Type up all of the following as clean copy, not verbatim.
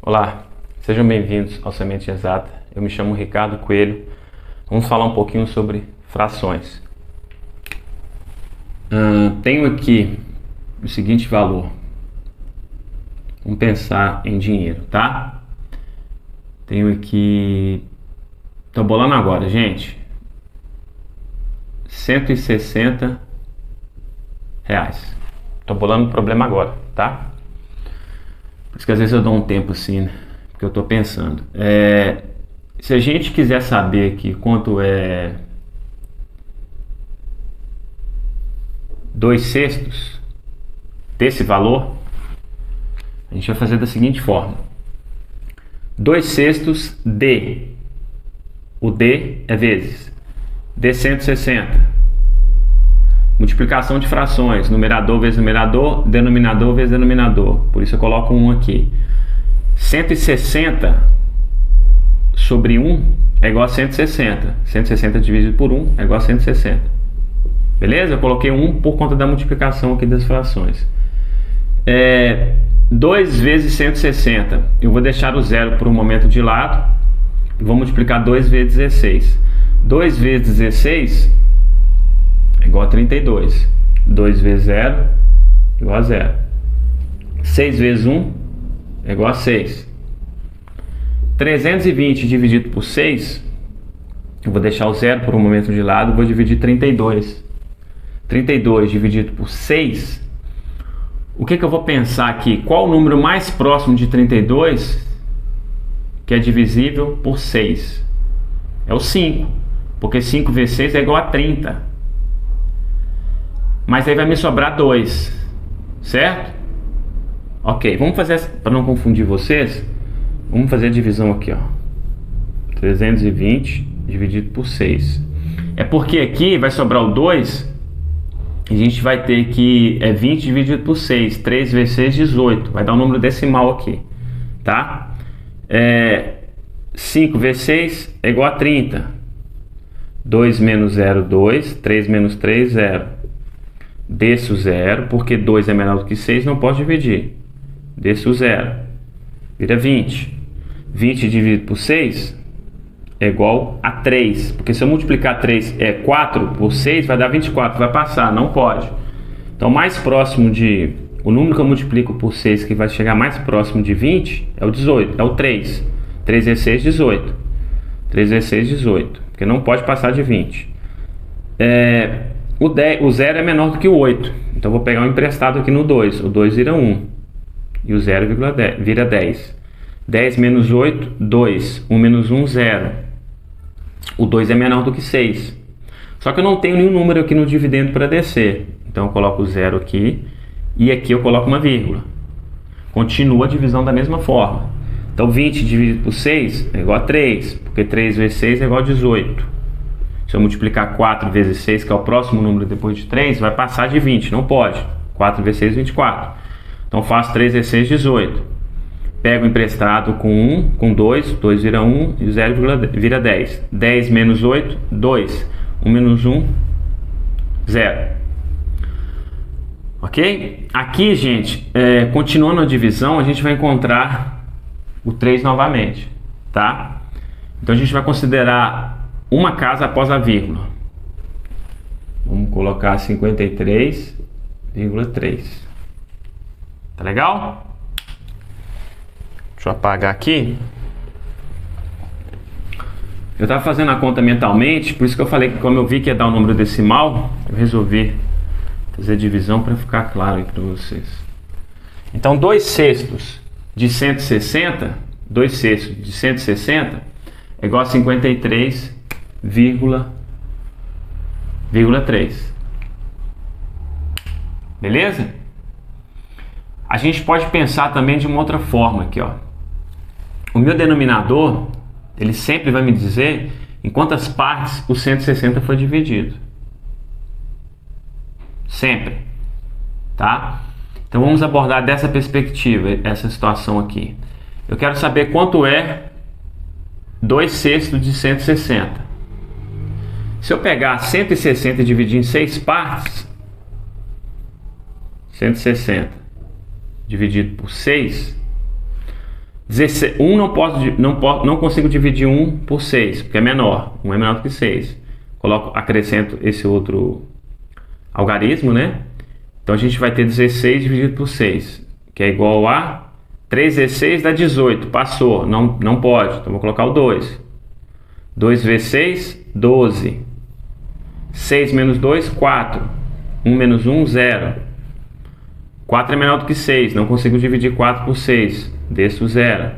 Olá, sejam bem-vindos ao Semente Exata. Eu me chamo Ricardo Coelho. Vamos falar um pouquinho sobre frações. Tenho aqui o seguinte valor. Vamos pensar em dinheiro, tá? Tenho aqui... Tô bolando agora, gente. R$160. Tô bolando o problema agora, tá? Por isso que às vezes eu dou um tempo assim, né? Porque eu tô pensando. Se a gente quiser saber aqui quanto é 2/6 desse valor, a gente vai fazer da seguinte forma. 2/6 de... O D é vezes de 160. Multiplicação de frações, numerador vezes numerador, denominador vezes denominador. Por isso eu coloco 1 aqui. 160 sobre 1 é igual a 160. 160 dividido por 1 é igual a 160. Beleza? Eu coloquei 1 por conta da multiplicação aqui das frações. 2 vezes 160. Eu vou deixar o zero por um momento de lado. E vou multiplicar 2 vezes 16. 2 vezes 16 é igual a 32. 2 vezes 0 é igual a 0. 6 vezes 1 é igual a 6. 320 dividido por 6, eu vou deixar o zero por um momento de lado e vou dividir 32. 32 dividido por 6, o que eu vou pensar aqui? Qual o número mais próximo de 32 que é divisível por 6? É o 5, porque 5 vezes 6 é igual a 30. Mas aí vai me sobrar 2, certo? Ok, vamos fazer, para não confundir vocês, vamos fazer a divisão aqui, ó. 320 dividido por 6. É porque aqui vai sobrar o 2, e a gente vai ter que 20 dividido por 6. 3 vezes 6, 18. Vai dar um número decimal aqui, tá? 5 vezes 6 é igual a 30. 2 menos 0, 2. 3 menos 3, 0. Desço o 0, porque 2 é menor do que 6, não posso dividir. Desço o 0. Vira 20. 20 dividido por 6 é igual a 3. Porque se eu multiplicar 4 por 6, vai dar 24. Vai passar, não pode. Então, mais próximo de... O número que eu multiplico por 6, que vai chegar mais próximo de 20, é o 18. É o 3. 3 vezes 6, 18. 3 vezes 6, 18. Porque não pode passar de 20. O 0 é menor do que o 8. Então, eu vou pegar um emprestado aqui no 2. O 2 vira 1. E o 0 vira 10. 10 menos 8, 2. 1 menos 1, 0. O 2 é menor do que 6. Só que eu não tenho nenhum número aqui no dividendo para descer. Então, eu coloco o 0 aqui. E aqui eu coloco uma vírgula. Continua a divisão da mesma forma. Então, 20 dividido por 6 é igual a 3. Porque 3 vezes 6 é igual a 18. Se eu multiplicar 4 vezes 6, que é o próximo número depois de 3, vai passar de 20. Não pode. 4 vezes 6, 24. Então, faço 3 vezes 6, 18. Pego emprestado com 1, com 2. 2 vira 1 e o 0 vira 10. 10 menos 8, 2. 1 menos 1, 0. Ok? Aqui, gente, continuando a divisão, a gente vai encontrar o 3 novamente. Tá? Então, a gente vai considerar uma casa após a vírgula. Vamos colocar 53,3. Tá legal? Deixa eu apagar aqui. Eu estava fazendo a conta mentalmente, por isso que eu falei que como eu vi que ia dar um número decimal, eu resolvi fazer a divisão para ficar claro aí para vocês. Então, 2/6 de 160, 2/6 de 160 é igual a 53,3. Beleza? A gente pode pensar também de uma outra forma aqui, ó. O meu denominador, ele sempre vai me dizer em quantas partes o 160 foi dividido. Sempre. Tá? Então vamos abordar dessa perspectiva, essa situação aqui. Eu quero saber quanto é 2/6 de 160. Se eu pegar 160 e dividir em 6 partes, 160 dividido por 6, 16, não consigo dividir 1 por 6, porque é menor. 1 é menor do que 6. Acrescento esse outro algarismo, né? Então a gente vai ter 16 dividido por 6, que é igual a 3 vezes 6 dá 18. Passou, não pode. Então vou colocar o 2. 2 vezes 6, 12. 6 menos 2, 4. 1 menos 1, 0. 4 é menor do que 6. Não consigo dividir 4 por 6. Desço 0.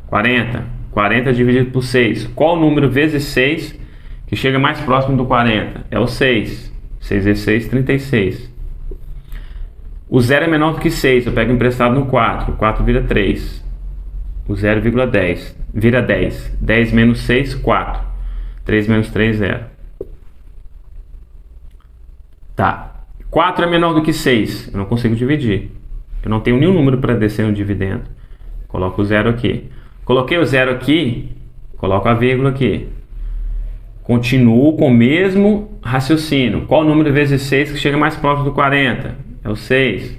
40. 40 dividido por 6. Qual o número vezes 6 que chega mais próximo do 40? É o 6. 6 vezes 6, 36. O 0 é menor do que 6. Eu pego emprestado no 4. O 4 vira 3. O 0,10 vira 10. 10 menos 6, 4. 3 menos 3, 0. Tá. 4 é menor do que 6. Eu não consigo dividir. Eu não tenho nenhum número para descer no dividendo. Coloco o 0 aqui. Coloquei o 0 aqui. Coloco a vírgula aqui. Continuo com o mesmo raciocínio. Qual o número vezes 6 que chega mais próximo do 40? É o 6.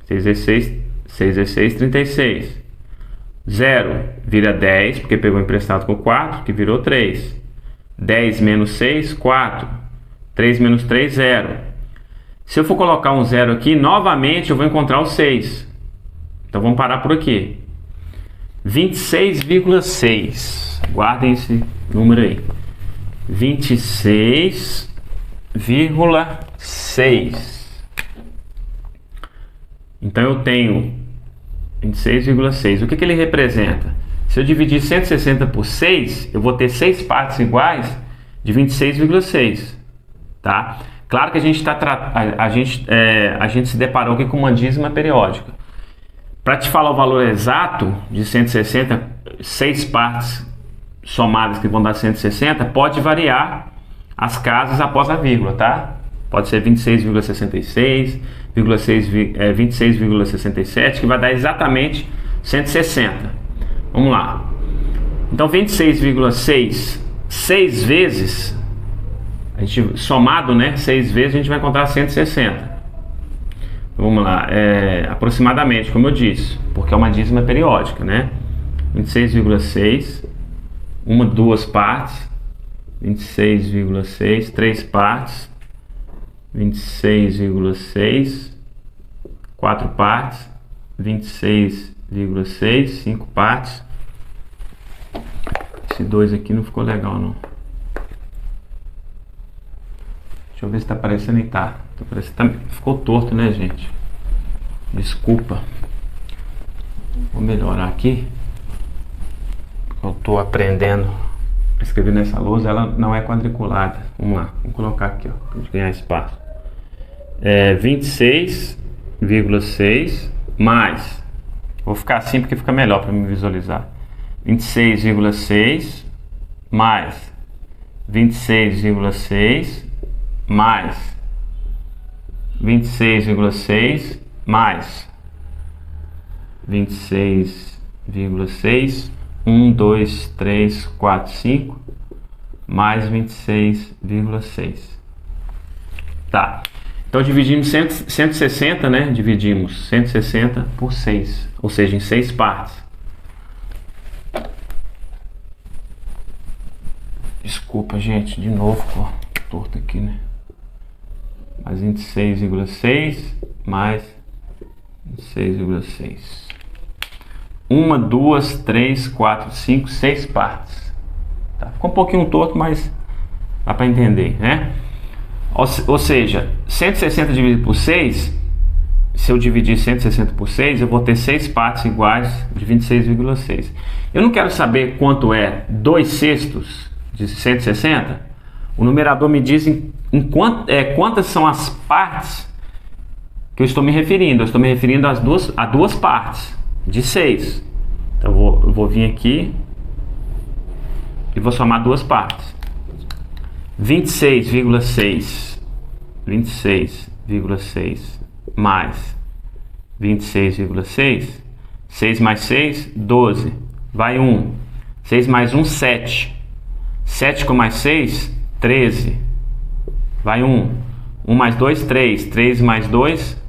6 vezes 6, 36. 0 vira 10, porque pegou emprestado com 4, que virou 3. 10 menos 6, 4. 3 menos 3, 0. Se eu for colocar um 0 aqui, novamente eu vou encontrar o 6. Então vamos parar por aqui. 26,6. Guardem esse número aí. 26,6. Então eu tenho 26,6. O que ele representa? Se eu dividir 160 por 6, eu vou ter 6 partes iguais de 26,6. Tá? Claro que a gente se deparou aqui com uma dízima periódica. Para te falar o valor exato de 160, 6 partes somadas que vão dar 160, pode variar as casas após a vírgula, tá? Pode ser 26,66, 26,67, que vai dar exatamente 160. Vamos lá. Então 26,6, 6 vezes, a gente, somado, né? 6 vezes a gente vai encontrar 160. Vamos lá, aproximadamente, como eu disse, porque é uma dízima periódica, né? 26,6, duas partes, 26,6, 3 partes, 26,6, 4 partes, 26,6, 5 partes. Esse 2 aqui não ficou legal, não. Deixa eu ver se tá aparecendo e tá. Ficou torto, né, gente? Desculpa. Vou melhorar aqui. Eu tô aprendendo a escrever nessa lousa, ela não é quadriculada. Vamos lá, vamos colocar aqui, ó, pra gente ganhar espaço. 26,6 mais. Vou ficar assim porque fica melhor para me visualizar. 26,6 mais 26,6 mais 26,6 mais 26,6, 1, 2, 3, 4, 5 mais 26,6. Tá. Então dividimos 160, né? Dividimos 160 por 6, ou seja, em 6 partes. Desculpa, gente, de novo, pô, torto aqui, né? Mais 26,6 mais 26,6. 1, 2, 3, 4, 5, 6 partes. Tá? Ficou um pouquinho torto, mas dá para entender, né? Ou seja, 160 dividido por 6, se eu dividir 160 por 6, eu vou ter 6 partes iguais de 26,6. Eu não quero saber quanto é 2/6 de 160. O numerador me diz quantas são as partes que eu estou me referindo. Eu estou me referindo a duas partes de 6. Então eu vou vir aqui e vou somar duas partes. 26,6 mais 26,6, 6 mais 6, 12, vai 1, 6 mais 1, 7, 7 com mais 6, 13, vai 1, 1 mais 2, 3, 3 mais 2,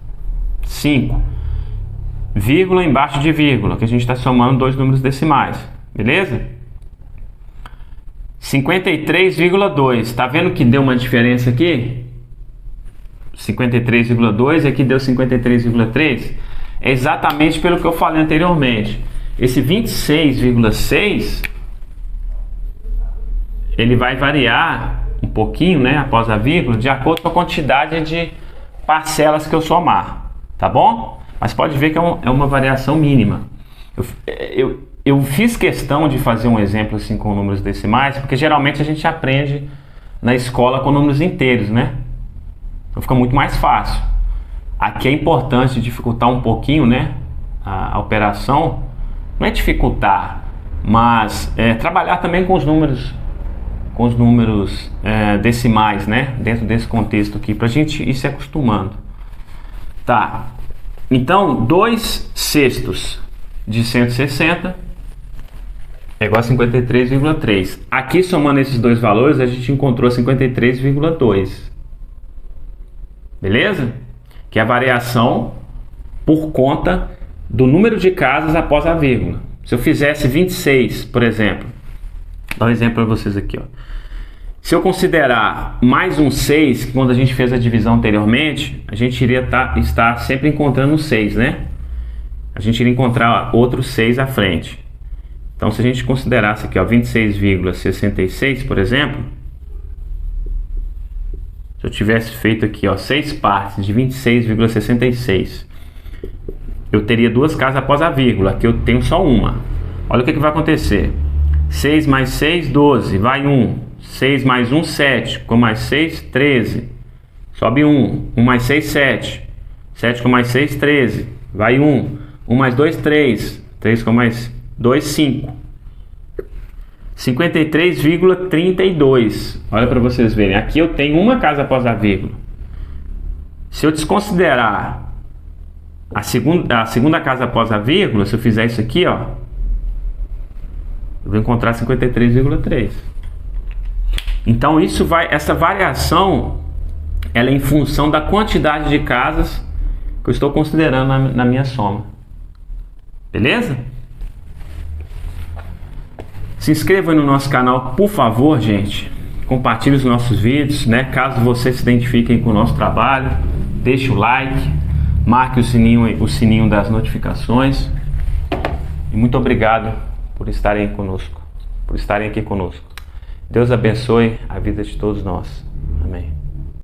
5. vírgula embaixo de vírgula, que a gente está somando dois números decimais, beleza? 53,2, tá vendo que deu uma diferença aqui? 53,2 e aqui deu 53,3. É exatamente pelo que eu falei anteriormente. Esse 26,6 ele vai variar um pouquinho, né, após a vírgula, de acordo com a quantidade de parcelas que eu somar, tá bom? Mas pode ver que é uma variação mínima. Eu fiz questão de fazer um exemplo assim com números decimais, porque geralmente a gente aprende na escola com números inteiros, né? Então fica muito mais fácil. Aqui é importante dificultar um pouquinho, né, a operação. Não é dificultar, mas trabalhar também com os números decimais, né, dentro desse contexto aqui, para a gente ir se acostumando. Tá, então 2 sextos de 160 é igual a 53,3. Aqui, somando esses dois valores, a gente encontrou 53,2. Beleza? Que é a variação por conta do número de casas após a vírgula. Se eu fizesse 26, por exemplo, vou dar um exemplo para vocês aqui, ó. Se eu considerar mais um 6, que quando a gente fez a divisão anteriormente, a gente iria estar sempre encontrando um 6, né? A gente iria encontrar outro 6 à frente. Então, se a gente considerasse aqui, ó, 26,66, por exemplo, se eu tivesse feito aqui, ó, 6 partes de 26,66, eu teria duas casas após a vírgula. Aqui eu tenho só uma. Olha o que vai acontecer. 6 mais 6, 12. Vai 1. 6 mais 1, 7. Com mais 6, 13. Sobe 1. 1 mais 6, 7. 7 com mais 6, 13. Vai 1. 1 mais 2, 3. 3 com mais 2, 5. 53,32. Olha para vocês verem. Aqui eu tenho uma casa após a vírgula. Se eu desconsiderar a segunda casa após a vírgula, se eu fizer isso aqui, ó, eu vou encontrar 53,3. Então essa variação, ela é em função da quantidade de casas que eu estou considerando na minha soma. Beleza? Se inscreva no nosso canal, por favor, gente. Compartilhe os nossos vídeos, né? Caso vocês se identifiquem com o nosso trabalho, deixe o like, marque o sininho das notificações. E muito obrigado por estarem aqui conosco. Deus abençoe a vida de todos nós. Amém.